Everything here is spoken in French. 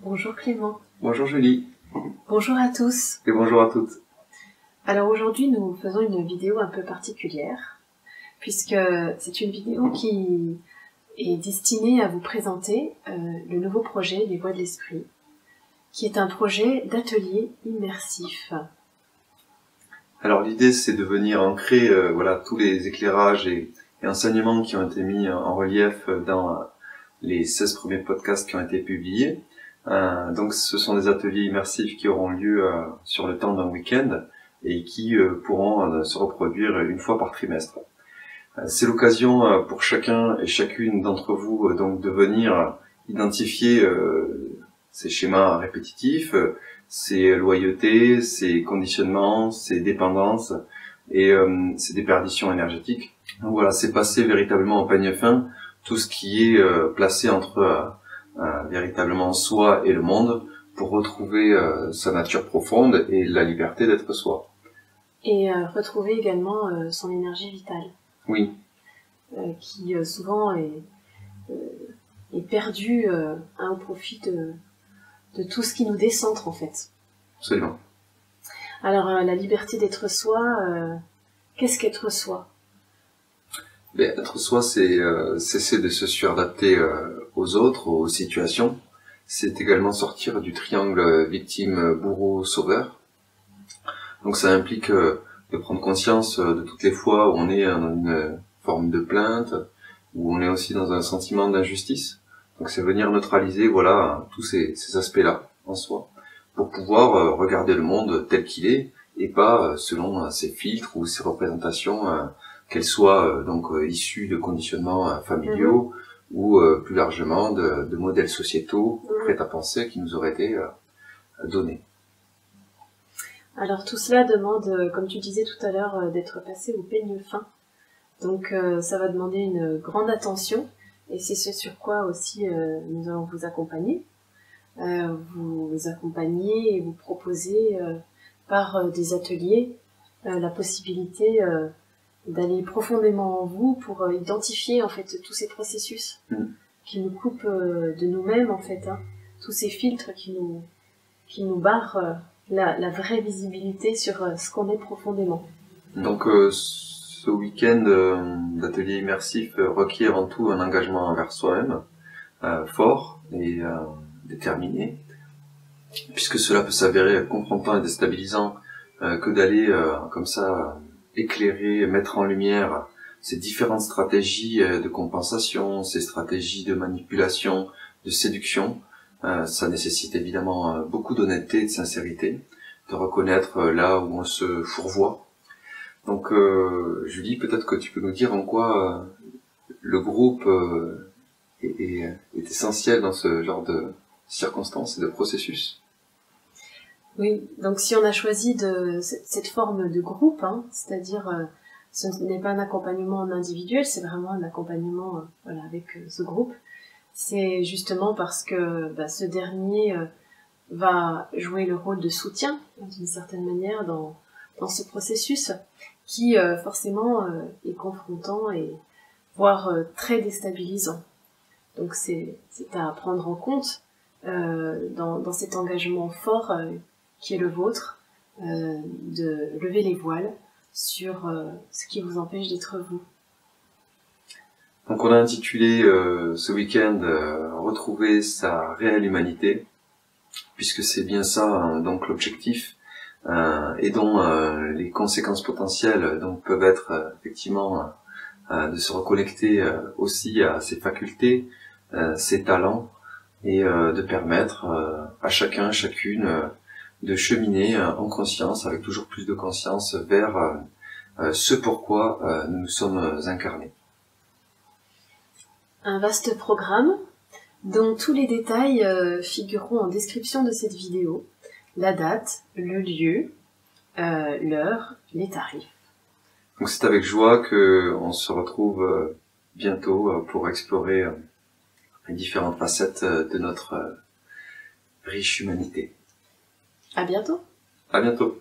Bonjour Clément. Bonjour Julie. Bonjour à tous. Et bonjour à toutes. Alors aujourd'hui nous faisons une vidéo un peu particulière, puisque c'est une vidéo qui est destinée à vous présenter le nouveau projet Les Voies de l'Esprit, qui est un projet d'atelier immersif. Alors l'idée c'est de venir ancrer tous les éclairages et enseignements qui ont été mis en relief dans les 16 premiers podcasts qui ont été publiés. Donc ce sont des ateliers immersifs qui auront lieu sur le temps d'un week-end et qui pourront se reproduire une fois par trimestre. C'est l'occasion pour chacun et chacune d'entre vous donc de venir identifier ces schémas répétitifs, ces loyautés, ces conditionnements, ces dépendances et ces déperditions énergétiques. Donc voilà, c'est passer véritablement au peigne fin tout ce qui est placé entre véritablement soi et le monde pour retrouver sa nature profonde et la liberté d'être soi. Et retrouver également son énergie vitale. Oui. Qui souvent est perdue au profit de tout ce qui nous décentre en fait. Absolument. Alors la liberté d'être soi, qu'est-ce qu'être soi ? Être soi, c'est cesser de se suradapter aux autres, aux situations. C'est également sortir du triangle victime, bourreau, sauveur. Donc ça implique de prendre conscience de toutes les fois où on est dans une forme de plainte, où on est aussi dans un sentiment d'injustice. Donc c'est venir neutraliser tous ces aspects-là en soi, pour pouvoir regarder le monde tel qu'il est, et pas selon ses filtres ou ses représentations, qu'elles soient issues de conditionnements familiaux, ou plus largement de modèles sociétaux prêts à penser qui nous auraient été donnés. Alors tout cela demande, comme tu disais tout à l'heure, d'être passé au peigne fin. Donc ça va demander une grande attention, et c'est ce sur quoi aussi nous allons vous accompagner. Vous accompagner et vous proposer par des ateliers la possibilité d'aller profondément en vous pour identifier en fait tous ces processus qui nous coupent de nous-mêmes en fait, tous ces filtres qui nous barrent la vraie visibilité sur ce qu'on est profondément. Donc ce week-end d'atelier immersif requiert avant tout un engagement envers soi-même fort et déterminé, puisque cela peut s'avérer confrontant et déstabilisant que d'aller comme ça éclairer, mettre en lumière ces différentes stratégies de compensation, ces stratégies de manipulation, de séduction. Ça nécessite évidemment beaucoup d'honnêteté et de sincérité, de reconnaître là où on se fourvoie. Donc Julie, peut-être que tu peux nous dire en quoi le groupe est essentiel dans ce genre de circonstances et de processus. Oui, donc si on a choisi cette forme de groupe, c'est-à-dire ce n'est pas un accompagnement individuel, c'est vraiment un accompagnement avec ce groupe, c'est justement parce que ce dernier va jouer le rôle de soutien, d'une certaine manière, dans ce processus, qui forcément est confrontant et voire très déstabilisant. Donc c'est à prendre en compte dans cet engagement fort qui est le vôtre, de lever les voiles sur ce qui vous empêche d'être vous. Donc on a intitulé ce week-end Retrouver sa réelle humanité, puisque c'est bien ça donc l'objectif, et dont les conséquences potentielles donc peuvent être effectivement de se reconnecter aussi à ses facultés, ses talents, et de permettre à chacun, chacune de cheminer en conscience, avec toujours plus de conscience, vers ce pourquoi nous sommes incarnés. Un vaste programme dont tous les détails figureront en description de cette vidéo, la date, le lieu, l'heure, les tarifs. Donc c'est avec joie qu'on se retrouve bientôt pour explorer les différentes facettes de notre riche humanité. À bientôt. À bientôt.